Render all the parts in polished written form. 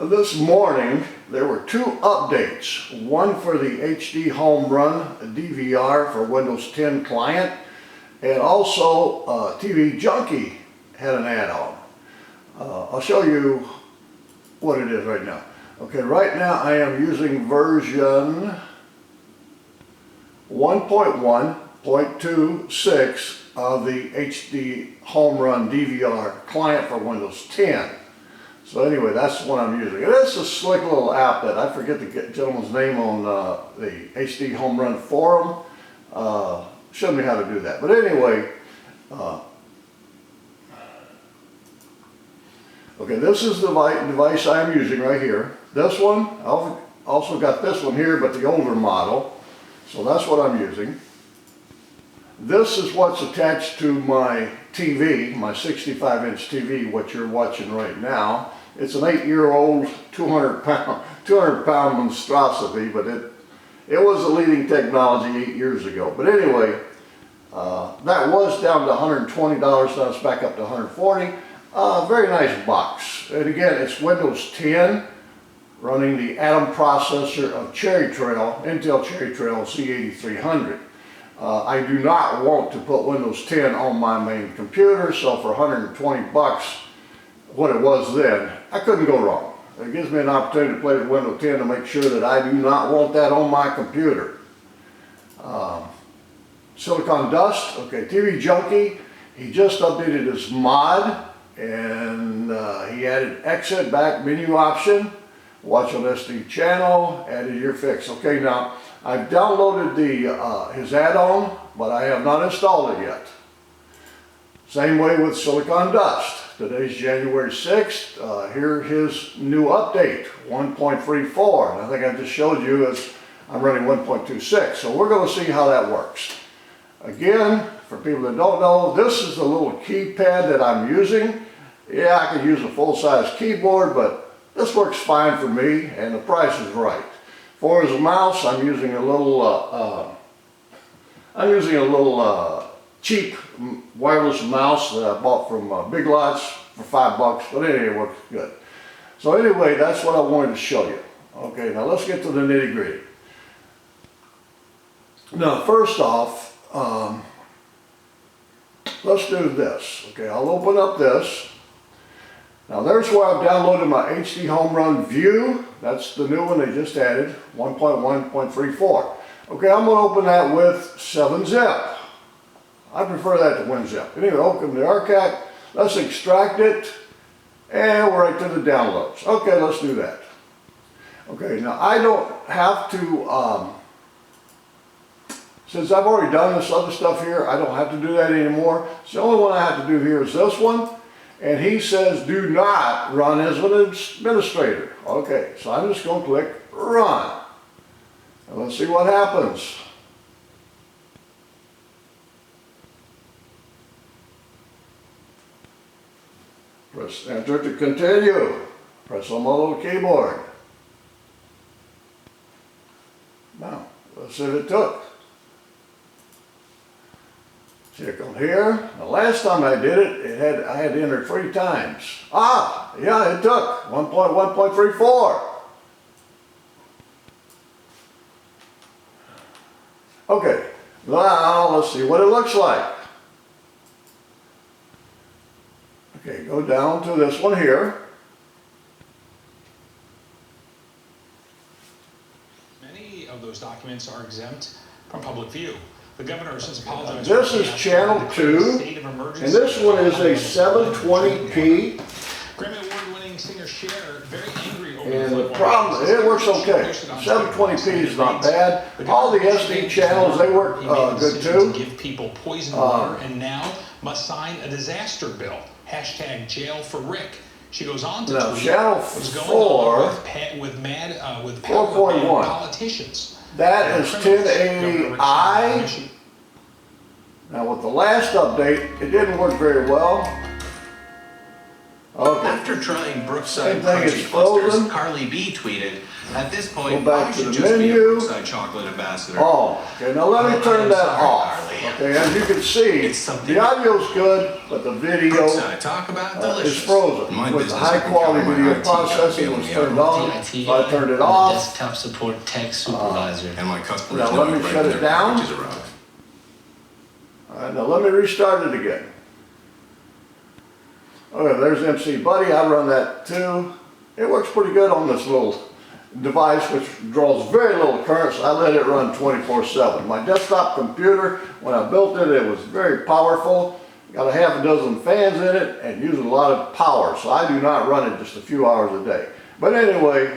This morning there were two updates. One for the HDHomeRun DVR for Windows 10 client, and also TV Junkie had an add-on. I'll show you what it is right now. Okay, right now I am using version 1.1.26 of the HDHomeRun DVR client for Windows 10. So anyway, that's what I'm using. It is a slick little app that I forget the gentleman's name on the HDHomeRun forum. Showed me how to do that. But anyway, okay, this is the device I'm using right here. This one, I've also got this one here, but the older model. So that's what I'm using. This is what's attached to my TV, my 65-inch TV, what you're watching right now. It's an 8-year-old, 200-pound monstrosity, but it was a leading technology 8 years ago. But anyway, that was down to $120. Now it's back up to $140. Very nice box. And again, it's Windows 10 running the Addon processor of Cherry Trail, Intel Cherry Trail C8300. I do not want to put Windows 10 on my main computer, so for 120 bucks, what it was then, I couldn't go wrong. It gives me an opportunity to play with Windows 10 to make sure that I do not want that on my computer. Silicon Dust, okay, TV Junkie, he just updated his mod, and he added exit back menu option, watch on SD channel, added your fix. Okay, now I've downloaded his add-on, but I have not installed it yet. Same way with Silicon Dust. Today's January 6th. Here's his new update, 1.34. And I think I just showed you as I'm running 1.26. So we're going to see how that works. Again, for people that don't know, this is the little keypad that I'm using. Yeah, I could use a full-size keyboard, but this works fine for me, and the price is right. For his mouse, I'm using a little cheap wireless mouse that I bought from Big Lots for $5, but anyway, it works good. So anyway, that's what I wanted to show you. Okay, now let's get to the nitty-gritty. Now, first off, let's do this. Okay, I'll open up this. Now there's where I've downloaded my HDHomeRun View. That's the new one they just added, 1.1.34. Okay, I'm going to open that with 7-zip. I prefer that to WinZip. Anyway, open the archive. Let's extract it, and we're right to the downloads. Okay, let's do that. Okay, now I don't have to, since I've already done this other stuff here, I don't have to do that anymore. So the only one I have to do here is this one. And he says, do not run as an administrator. Okay, so I'm just going to click run. And let's see what happens. Press enter to continue. Press on my little keyboard. Now, let's see if it took. Check on here. The last time I did it, I had to enter 3 times. Ah, yeah, it took 1.1.34. Okay, now let's see what it looks like. Okay, go down to this one here. Many of those documents are exempt from public view. The governor has since apologized. This is channel 2, and this one is a 720p. Grammy Award-winning singer Cher, very angry over and the problem, it works okay. 720p is not bad. All the SD channels, they work good too. Give people poison water, and now must sign a disaster bill. # jail for Rick. She goes on to now, tweet channel what's going 4, on with 4.1 politicians. That is 1080i. Now with the last update, it didn't work very well. Okay. After trying Same Brookside thing, Crunchy it's Clusters, frozen. Carly B tweeted, "At this point, Go back I to should the just be a menu. Brookside chocolate ambassador." Oh, okay, now let me turn I'm that sorry, off. Carly. Okay, as you can see, It's something- the audio's good, but the video Brookside, talk about delicious. is frozen. My With the business high quality account, my video IT guy processing bailing was me turned out. on, IT so I turned it and off. Desktop support tech supervisor. And my customers Now know let me right shut when it their down. packages arrive. All right, now let me restart it again. Okay, there's MC Buddy, I run that too. It works pretty good on this little device which draws very little current, so I let it run 24/7. My desktop computer, when I built it, it was very powerful. Got a half a dozen fans in it and uses a lot of power, so I do not run it just a few hours a day. But anyway,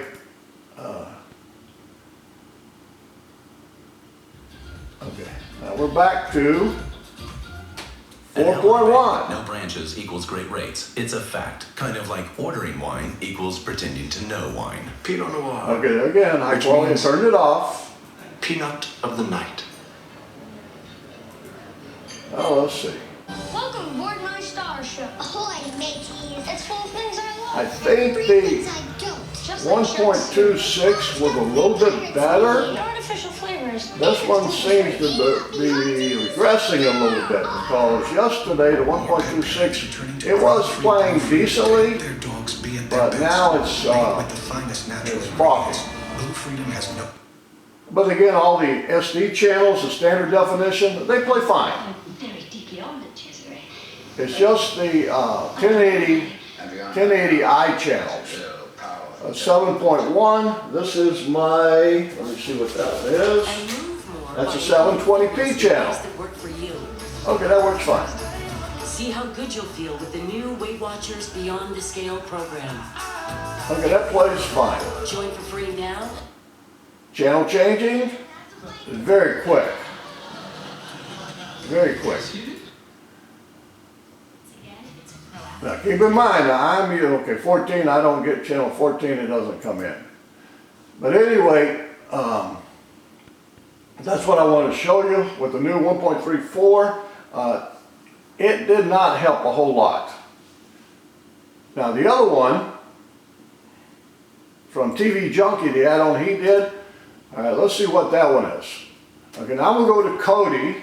okay, now we're back to At 4.1. No branches equals great rates. It's a fact. Kind of like ordering wine equals pretending to know wine. Pinot Noir. Okay, again, high Which quality, means- turned it off. Peanut of the night. Oh, let's see. Welcome aboard my star ship. Ahoy, mateys. It's full of things I love. I think Three the things I don't. Just like 1.26 was a little bit better. Artificial flavors. This one seems to be regressing a little bit because yesterday the 1.26, it was playing decently, Their dogs be at their but best. now it's With the finest natural it's broken. Blue Freedom has no. But again, all the SD channels, the standard definition, they play fine. Very deeply on the Cesare. It's just the 1080i channels. 7.1, this is my, let me see what that is. That's a 720p channel. That work for you. Okay, that works fine. See how good you'll feel with the new Weight Watchers Beyond the Scale program. Okay, that plays fine. Join for free now. Channel changing is very quick. Very quick. Now keep in mind, I'm, okay, 14, I don't get channel 14, it doesn't come in. But anyway, that's what I want to show you with the new 1.34. It did not help a whole lot. Now the other one, from TV Junkie, the add-on he did, all right, let's see what that one is. Okay, now I'm going to go to Kodi.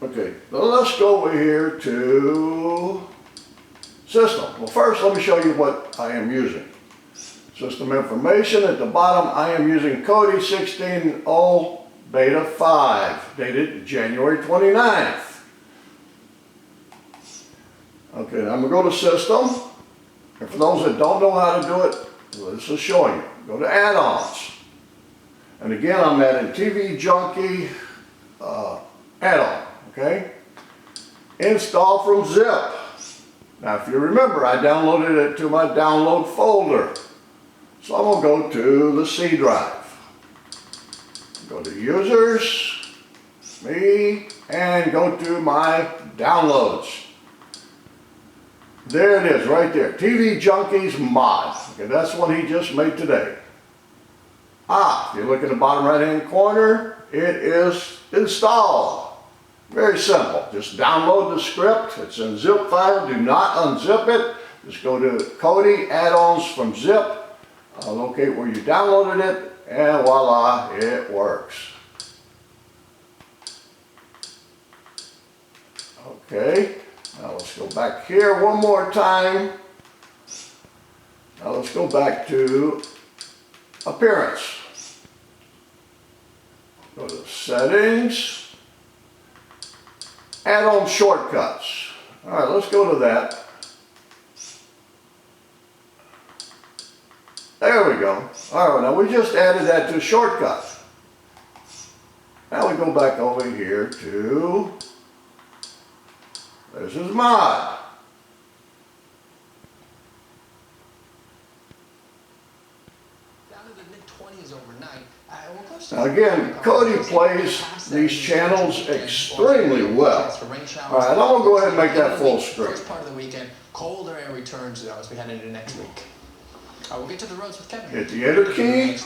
Okay, now let's go over here to System. Well, first let me show you what I am using. System information at the bottom, I am using Kodi 16.0 Beta 5, dated January 29th. Okay, now I'm going to go to System. And for those that don't know how to do it, well, this is showing you. Go to Add-ons. And again, I'm adding TV Junkie add-on. Okay? Install from zip. Now if you remember, I downloaded it to my download folder. So I'm going to go to the C drive. Go to users, me, and go to my downloads. There it is right there. TV Junkie's mod. Okay, that's the one he just made today. If you look in the bottom right hand corner, it is installed. Very simple. Just download the script. It's in zip file. Do not unzip it. Just go to Kodi add-ons from zip. Locate where you downloaded it, and voila, it works. Okay, now let's go back here one more time. Now let's go back to Appearance. Go to Settings. Add-on shortcuts. All right, let's go to that. There we go. All right, now we just added that to a shortcut. Now we go back over here to, this is mod. Down to the mid-20s overnight. Now again, Kodi plays these channels extremely well. All right, I'm going to go ahead and make that full screen. First part of the weekend, colder air returns as we head into next week. I will get to the roads with Kevin. Hit the enter key.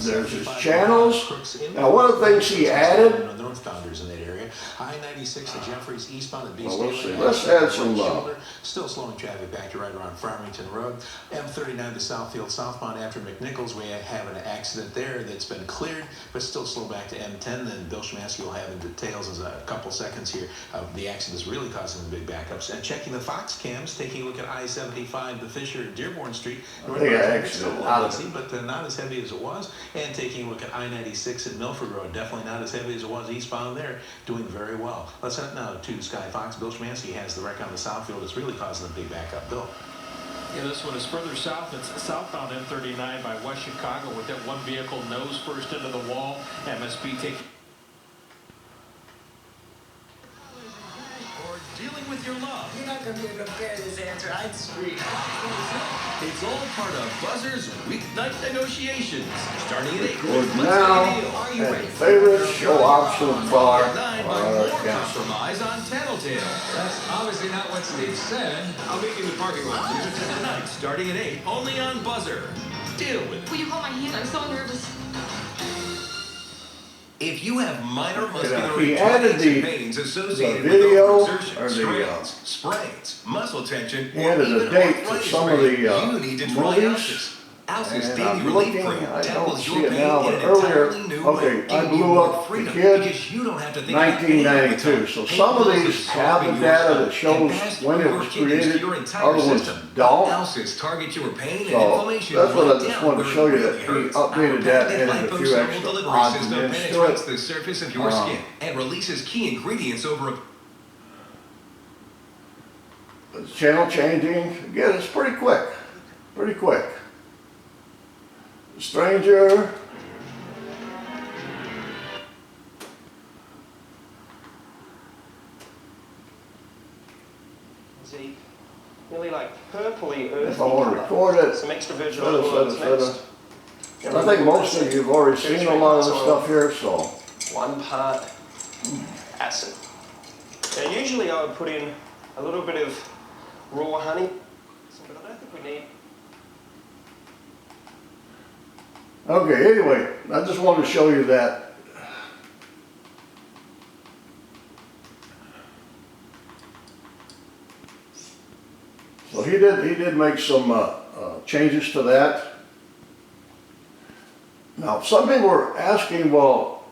There's his channels. Now, one of the things he added. Northbounders in that area. I-96 to Jeffries eastbound at Well, let's add some still slowing traffic back to right around Farmington Road. M39 to Southfield southbound after McNichols. We have an accident there that's been cleared, but still slow back to M10. Then Bill Schmansky will have in details in a couple seconds here. The accident is really causing the big backups. And checking the Fox cams, taking a look at I-75, the Fisher and Dearborn Street. But not as heavy as it was. And taking a look at I-96 at Milford Road, definitely not as heavy as it was eastbound there, doing very well. Let's head now to Sky Fox. Bill Schmansky has the wreck on the Southfield. It's really causing the big backup. Bill. Yeah, this one is further south. It's southbound M39 by West Chicago with that one vehicle nose first into the wall. MSP taking. Dealing with your love. You're not going to be able to bear this answer. I'd scream. It's all part of Buzzer's weeknight negotiations. Starting at 8. Now, and favorite show option bar. Compromise on Tattletale. That's obviously not what Steve said. I'll meet you in the parking lot. Tonight, starting at 8, only on Buzzer. Deal with it. Will you hold my hand? I'm so nervous. If you have minor muscular he added the pains associated video with or the sprains, muscle tension, he added a date to some of the you need to try movies. Alsa's And daily I'm relief looking, cream I don't tackles see your it pain now, in but an earlier, entirely new way, okay, I giving you blew more up the freedom kid, because you don't have to think about 1992. So some of these have the data that shows when it was created, other ones don't. Alsa's target your pain and So inflammation that's what I right just down wanted to where show it you, that really he hurts. updated that and Patented added a few liposomal extra delivery odds and system ends to penetrates it. the surface of your skin and releases key ingredients over a It's channel changing. Again, it's pretty quick. Pretty quick. Stranger. Really like purpley earthy If I want to record it, some extra virgin olive oil mixed. I think most of you have already seen a lot of this stuff here, so. 1 part acid. Now usually I would put in a little bit of raw honey, but I don't think we need. Okay, anyway, I just wanted to show you that. So he did make some changes to that. Now, some people were asking, well,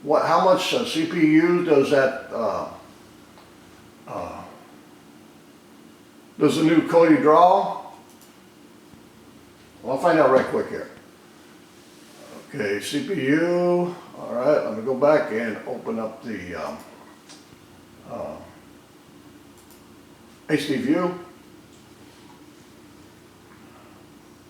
how much CPU does that, does the new Kodi draw? Well, I'll find out right quick here. Okay, CPU, all right, let me go back and open up the HD view.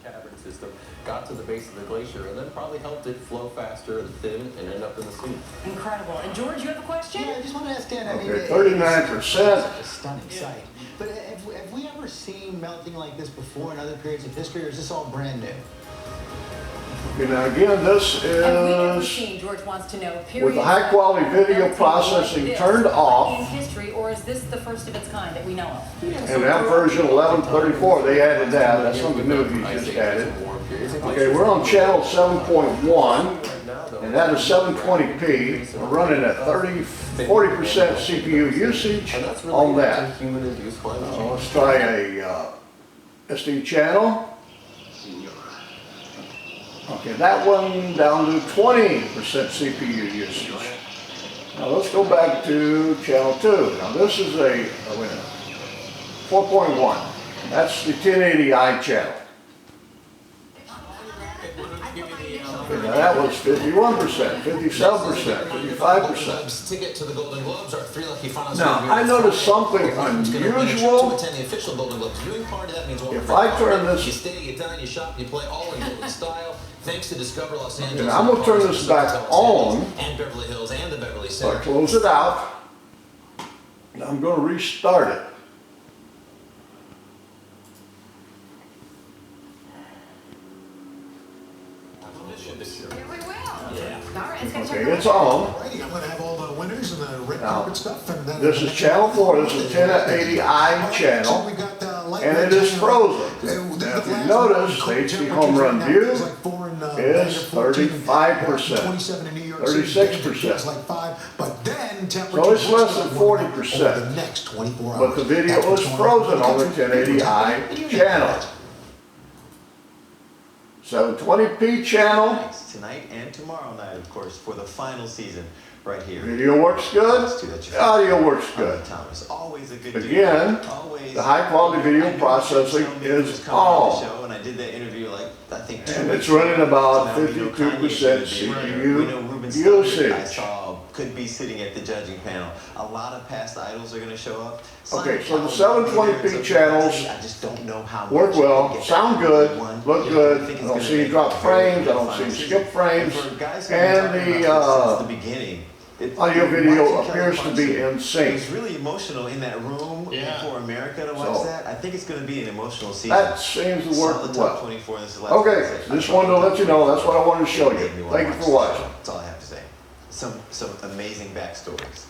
Cavern system got to the base of the glacier and then probably helped it flow faster and thin and end up in the sea. Incredible. And George, you have a question? Yeah, I just want to ask Dan. I mean, Okay, 39%. It's such a stunning sight. But have we ever seen melting like this before in other periods of history, or is this all brand new? Okay, now again, this Have we ever is seen, George wants to know, with the high quality video processing turned in off, history, or is this the first of its kind that we know of? and that version 1134, they added that. That's something new he just added. Okay, we're on channel 7.1, and that is 720p. We're running at 40% CPU usage on that. Let's try a SD channel. Okay, that one down to 20% CPU usage. Now let's go back to channel 2. Now this is a 4.1. That's the 1080i channel. Okay, now that was 51%, 57%, 55%. Ticket to the Golden Globes, our 3 lucky finalists. Now, I noticed something unusual. To attend the official Golden Globes viewing party, that means If I turn this, you stay, you dine, you shop, you play all in golden style. Thanks to Discover Los Angeles. and I'm gonna turn this back on. And Beverly Hills and the Beverly So I Center. close it out. Now I'm gonna restart it. Okay, it's on. I'm going to have all the winners and the red Now, carpet stuff. And then this is channel 4. This is 1080i channel, and it is frozen. The if you notice, the HD Home Run View is 35%, 27 in New York City. 36%. It's like 5, but then So it's less than 40%. the next 24 hours. But the video was frozen on the 1080i channel. 720p channel. Tonight and tomorrow night, of course, for the final season right here. Video works good. Audio works good. Thomas, always a good Again, the high quality video processing is on. And I did that interview like I think And it's running about 52% CPU usage. I saw could be sitting at the judging panel. A lot of past idols are going to show up. Okay, so the 720p channels I just don't know how work well, sound good, look good. I don't see you drop frames, I don't see you skip frames, and the audio video appears to be in It sync. was really emotional in that room for America to watch So, that. I think it's going to be an emotional season. That seems to work Solid top well. 24, this is the last Okay, one. just wanted to let you know, that's what I wanted to show you. Thank you for watching. That's all I have to say. Some amazing backstories.